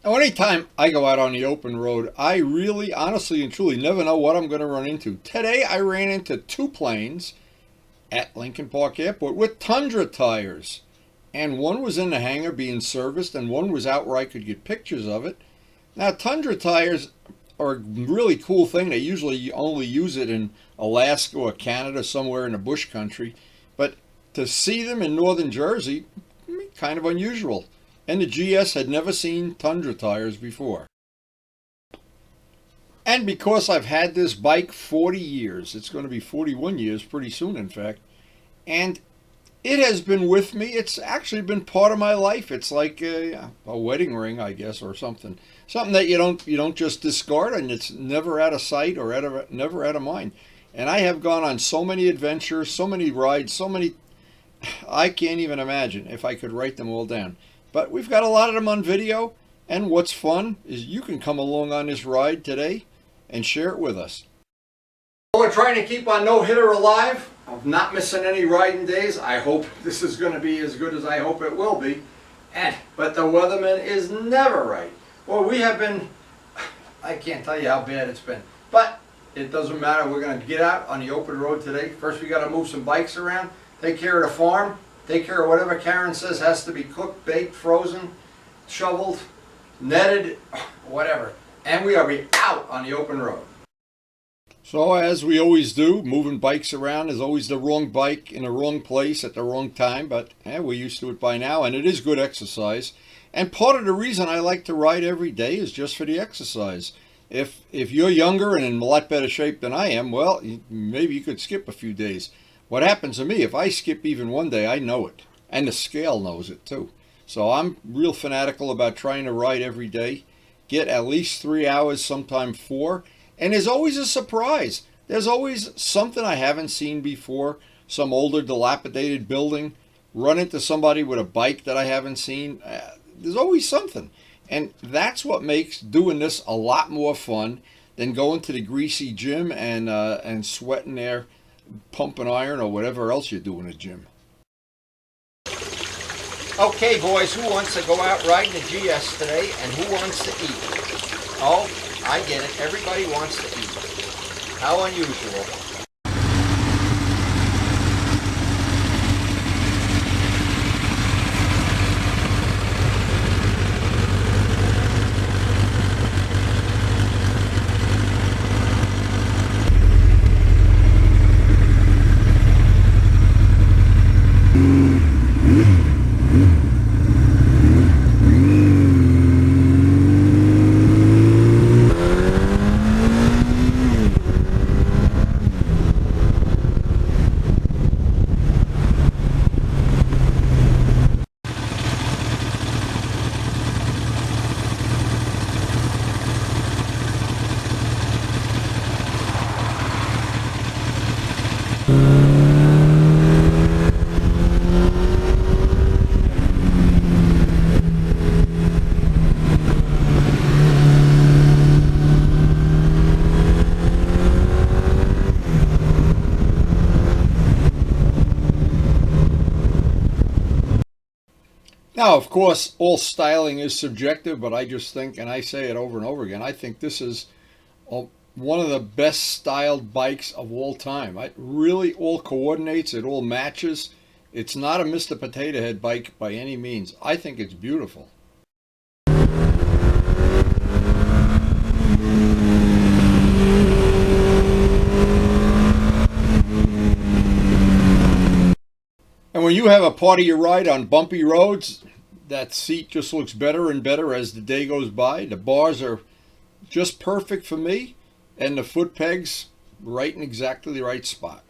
Now, anytime I go out on the open road, I really, honestly, and truly never know what I'm going to run into. Today, I ran into two planes at Lincoln Park Airport with Tundra tires. And one was in the hangar being serviced, and one was out where I could get pictures of it. Now, Tundra tires are a really cool thing. They usually only use it in Alaska or Canada, somewhere in the bush country. But to see them in northern Jersey, kind of unusual. And the GS had never seen Tundra tires before. And because I've had this bike 40 years, it's going to be 41 years pretty soon, in fact, and it has been with me. It's actually been part of my life. It's like a wedding ring, I guess, or something. Something that you don't just discard, and it's never out of sight or never out of mind. And I have gone on so many adventures, so many rides, so many. I can't even imagine if I could write them all down. But we've got a lot of them on video. And what's fun is you can come along on this ride today and share it with us. We're trying to keep our no-hitter alive. I'm not missing any riding days. I hope this is going to be as good as I hope it will be. But the weatherman is never right. Well, we have been, I can't tell you how bad it's been. But it doesn't matter. We're going to get out on the open road today. First, we got to move some bikes around, take care of the farm, take care of whatever Karen says has to be cooked, baked, frozen, shoveled, netted, whatever. And we are out on the open road. So as we always do, moving bikes around is always the wrong bike in the wrong place at the wrong time, but we're used to it by now, and it is good exercise. And part of the reason I like to ride every day is just for the exercise. If you're younger and in a lot better shape than I am, well, maybe you could skip a few days. What happens to me, if I skip even one day, I know it. And the scale knows it too. So I'm real fanatical about trying to ride every day. Get at least 3 hours, sometime 4. And there's always a surprise. There's always something I haven't seen before. Some older dilapidated building. Run into somebody with a bike that I haven't seen. There's always something. And that's what makes doing this a lot more fun than going to the greasy gym and sweating there, pumping iron or whatever else you do in a gym. Okay, boys, who wants to go out riding the GS today and who wants to eat? Oh, I get it. Everybody wants to eat. How unusual. Now, of course, all styling is subjective, but I just think, and I say it over and over again, I think this is one of the best styled bikes of all time. It really all coordinates, it all matches. It's not a Mr. Potato Head bike by any means. I think it's beautiful. And when you have a part of your ride on bumpy roads, that seat just looks better and better as the day goes by. The bars are just perfect for me, and the foot pegs right in exactly the right spot.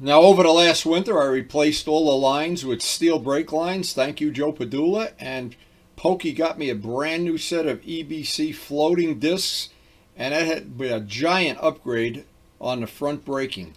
Now, over the last winter, I replaced all the lines with steel brake lines. Thank you, Joe Padula. And Pokey got me a brand new set of EBC floating discs, and that had been a giant upgrade on the front braking.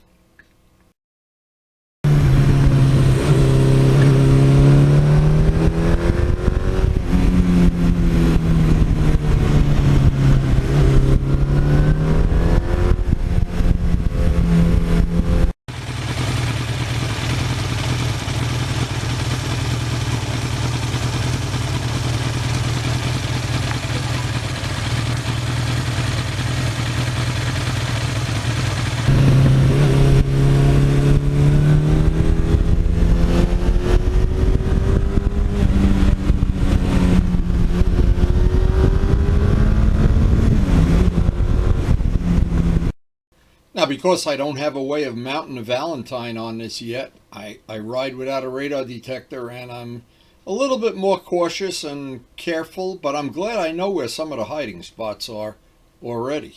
Now, because I don't have a way of mounting a Valentine on this yet, I ride without a radar detector, and I'm a little bit more cautious and careful, but I'm glad I know where some of the hiding spots are already.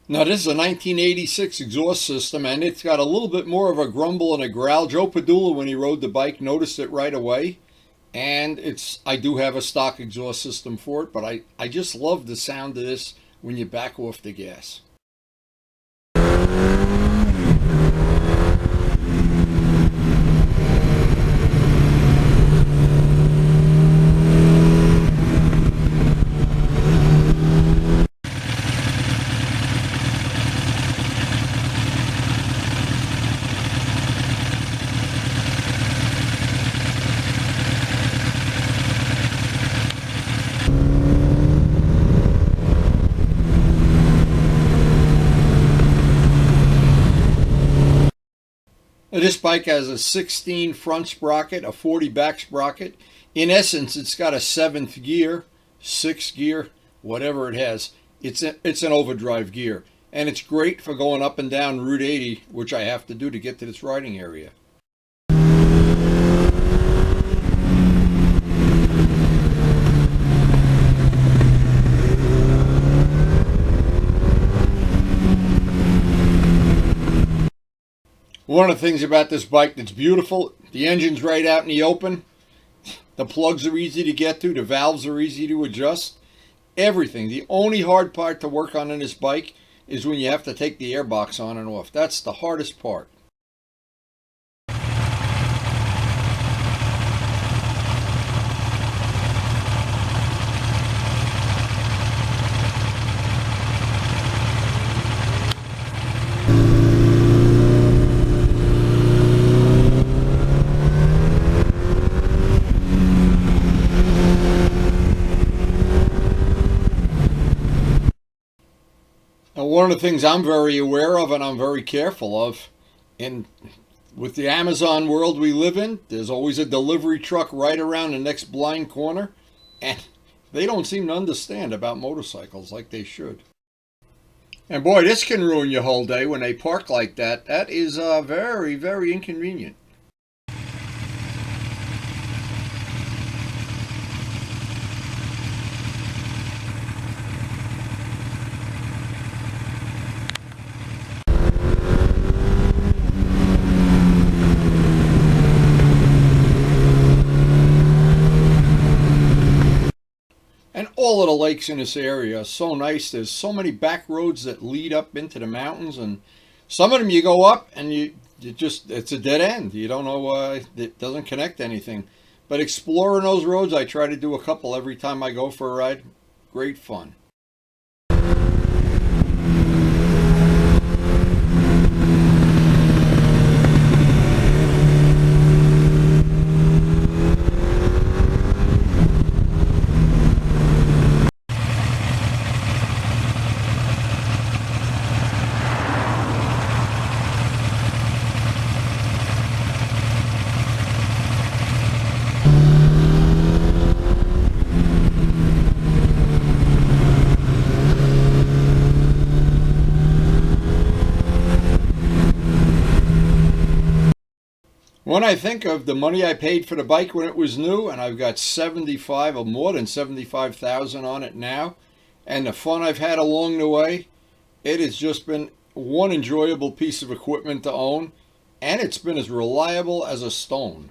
Now, this is a 1986 exhaust system, and it's got a little bit more of a grumble and a growl. Joe Padula, when he rode the bike, noticed it right away. And I do have a stock exhaust system for it, but I just love the sound of this when you back off the gas. This bike has a 16 front sprocket, a 40 back sprocket. In essence, it's got a 7th gear, 6th gear, whatever it has. It's an overdrive gear. And it's great for going up and down Route 80, which I have to do to get to this riding area. One of the things about this bike that's beautiful, the engine's right out in the open. The plugs are easy to get to. The valves are easy to adjust. Everything. The only hard part to work on in this bike is when you have to take the airbox on and off. That's the hardest part. One of the things I'm very aware of and I'm very careful of, and with the Amazon world we live in, there's always a delivery truck right around the next blind corner, and they don't seem to understand about motorcycles like they should. And boy, this can ruin your whole day when they park like that. That is very, very inconvenient. And all of the lakes in this area are so nice. There's so many back roads that lead up into the mountains, and some of them you go up and it's a dead end. You don't know, it doesn't connect to anything. But exploring those roads, I try to do a couple every time I go for a ride. Great fun. When I think of the money I paid for the bike when it was new, and I've got 75 or more than 75,000 on it now, and the fun I've had along the way, it has just been one enjoyable piece of equipment to own, and it's been as reliable as a stone.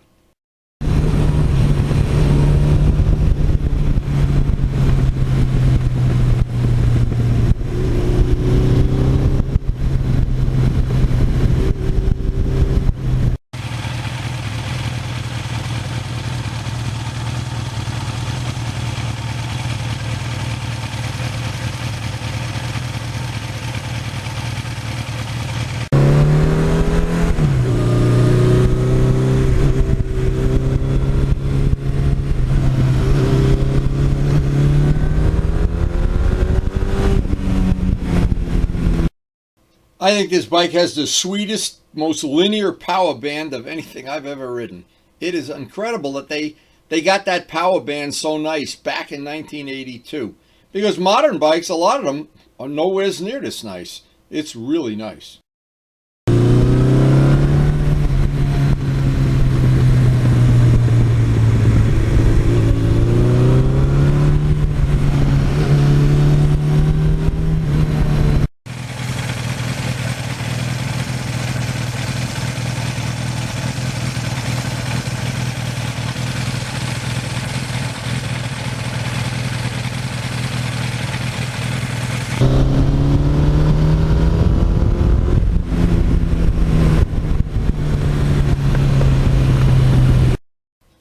I think this bike has the sweetest, most linear power band of anything I've ever ridden. It is incredible that they got that power band so nice back in 1982. Because modern bikes, a lot of them are nowhere near this nice. It's really nice.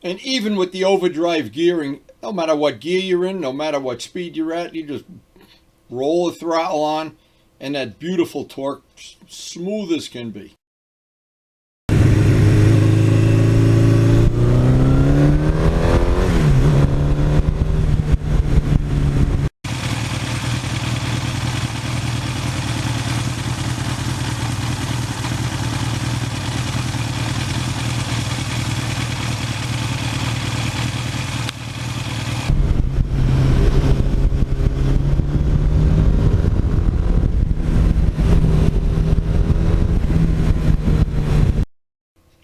And even with the overdrive gearing, no matter what gear you're in, no matter what speed you're at, you just roll the throttle on, and that beautiful torque, smooth as can be.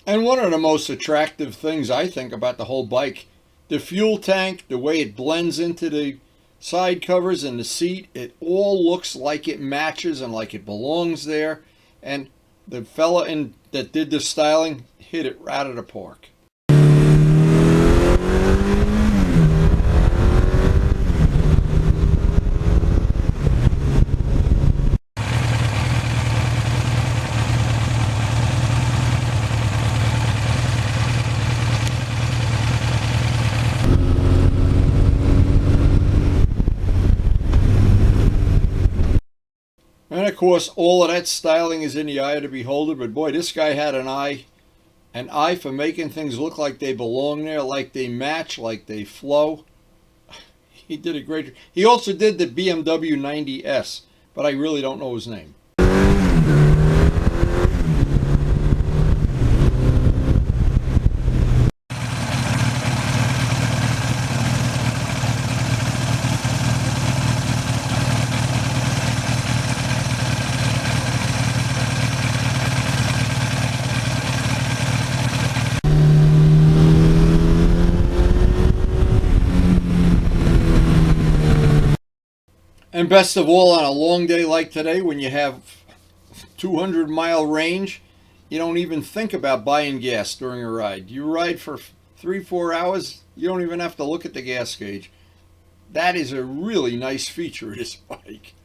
And one of the most attractive things I think about the whole bike, the fuel tank, the way it blends into the side covers and the seat, it all looks like it matches and like it belongs there. And the fella that did the styling hit it right out of the park. And of course, all of that styling is in the eye of the beholder, but boy, this guy had an eye for making things look like they belong there, like they match, like they flow. He did a great job. He also did the BMW 90S, but I really don't know his name. And best of all, on a long day like today, when you have 200-mile range, you don't even think about buying gas during a ride. You ride for 3-4 hours, you don't even have to look at the gas gauge. That is a really nice feature of this bike.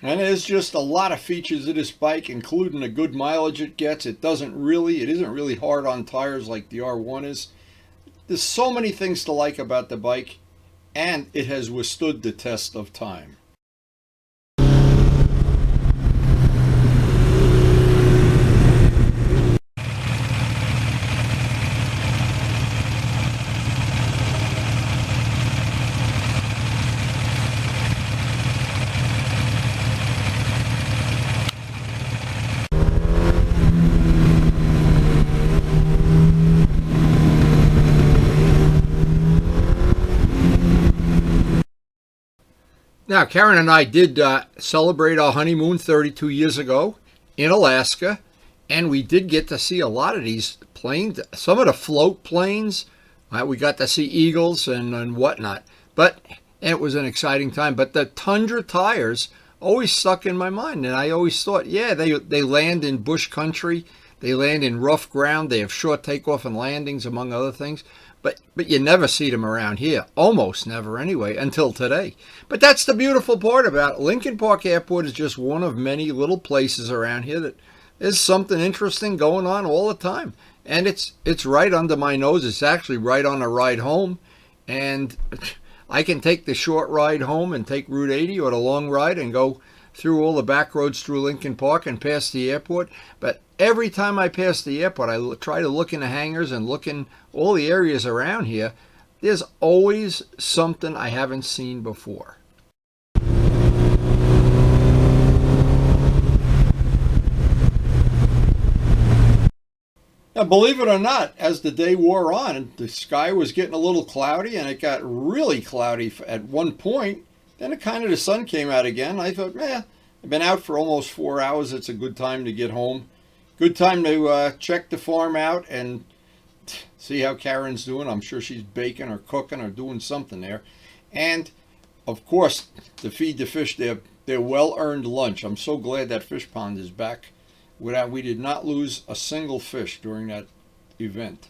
And there's just a lot of features of this bike, including the good mileage it gets. It isn't really hard on tires like the R1 is. There's so many things to like about the bike, and it has withstood the test of time. Now, Karen and I did celebrate our honeymoon 32 years ago in Alaska, and we did get to see a lot of these planes, some of the float planes. We got to see eagles and whatnot, but it was an exciting time. But the Tundra tires always stuck in my mind, and I always thought, yeah, they land in bush country, they land in rough ground, they have short takeoff and landings, among other things. But you never see them around here. Almost never anyway, until today. But that's the beautiful part about it. Lincoln Park Airport is just one of many little places around here that there's something interesting going on all the time. And it's right under my nose. It's actually right on the ride home. And I can take the short ride home and take Route 80 or the long ride and go through all the back roads through Lincoln Park and past the airport. But every time I pass the airport, I try to look in the hangars and look in all the areas around here. There's always something I haven't seen before. Now, believe it or not, as the day wore on, the sky was getting a little cloudy, and it got really cloudy at one point. Then the sun came out again. I thought, I've been out for almost 4 hours. It's a good time to get home. Good time to check the farm out and see how Karen's doing. I'm sure she's baking or cooking or doing something there. And, of course, to feed the fish their well-earned lunch. I'm so glad that fish pond is back. We did not lose a single fish during that event.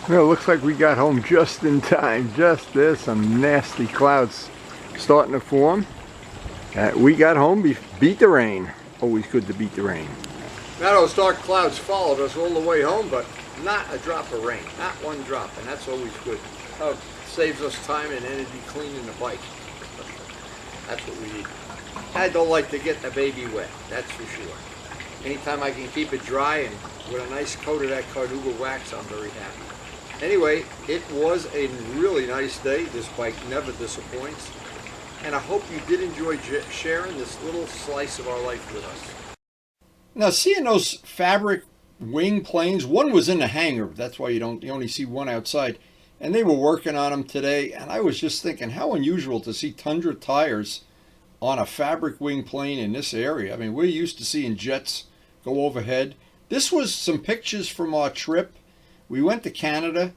Well, it looks like we got home just in time. There's some nasty clouds starting to form. We got home, beat the rain. Always good to beat the rain. Now those dark clouds followed us all the way home, but not a drop of rain. Not one drop, and that's always good. Oh, saves us time and energy cleaning the bike. That's what we need. I don't like to get the baby wet, that's for sure. Anytime I can keep it dry and with a nice coat of that Carduga wax, I'm very happy. Anyway, it was a really nice day. This bike never disappoints. And I hope you did enjoy sharing this little slice of our life with us. Now, seeing those fabric wing planes, one was in the hangar. That's why you only see one outside. And they were working on them today. And I was just thinking, how unusual to see Tundra tires on a fabric wing plane in this area. I mean, we're used to seeing jets go overhead. This was some pictures from our trip. We went to Canada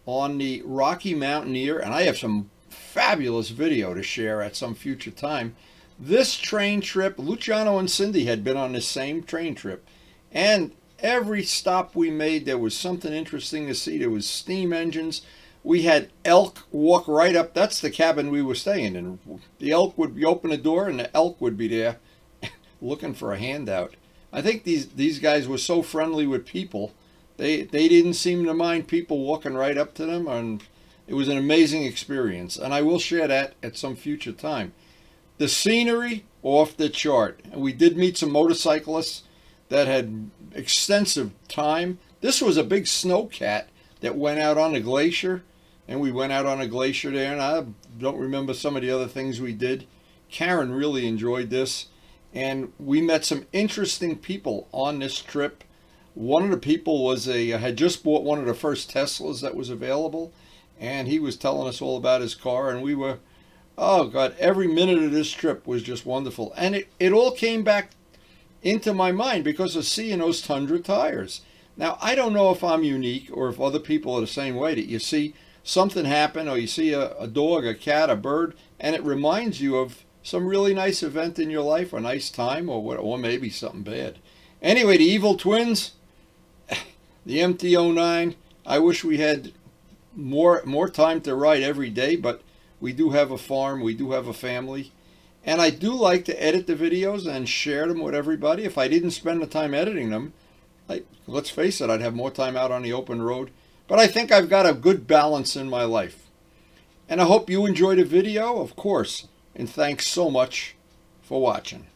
on the Rocky Mountaineer, and I have some fabulous video to share at some future time. This train trip, Luciano and Cindy had been on the same train trip, and every stop we made there was something interesting to see. There was steam engines. We had elk walk right up. That's the cabin we were staying in. The elk would be open the door and the elk would be there looking for a handout. I think these guys were so friendly with people. They didn't seem to mind people walking right up to them, and it was an amazing experience, and I will share that at some future time. The scenery, off the chart. And we did meet some motorcyclists that had extensive time. This was a big snowcat that went out on a glacier, and we went out on a glacier there, and I don't remember some of the other things we did. Karen really enjoyed this, and we met some interesting people on this trip. One of the people had just bought one of the first Teslas that was available, and he was telling us all about his car, and we were, oh God, every minute of this trip was just wonderful. And it all came back into my mind because of seeing those Tundra tires. Now, I don't know if I'm unique or if other people are the same way, that you see something happen, or you see a dog, a cat, a bird, and it reminds you of some really nice event in your life, a nice time, or maybe something bad. Anyway, the Evil Twins, the MT-09, I wish we had more time to ride every day, but we do have a farm, we do have a family, and I do like to edit the videos and share them with everybody. If I didn't spend the time editing them, let's face it, I'd have more time out on the open road. But I think I've got a good balance in my life. And I hope you enjoyed the video, of course, and thanks so much for watching.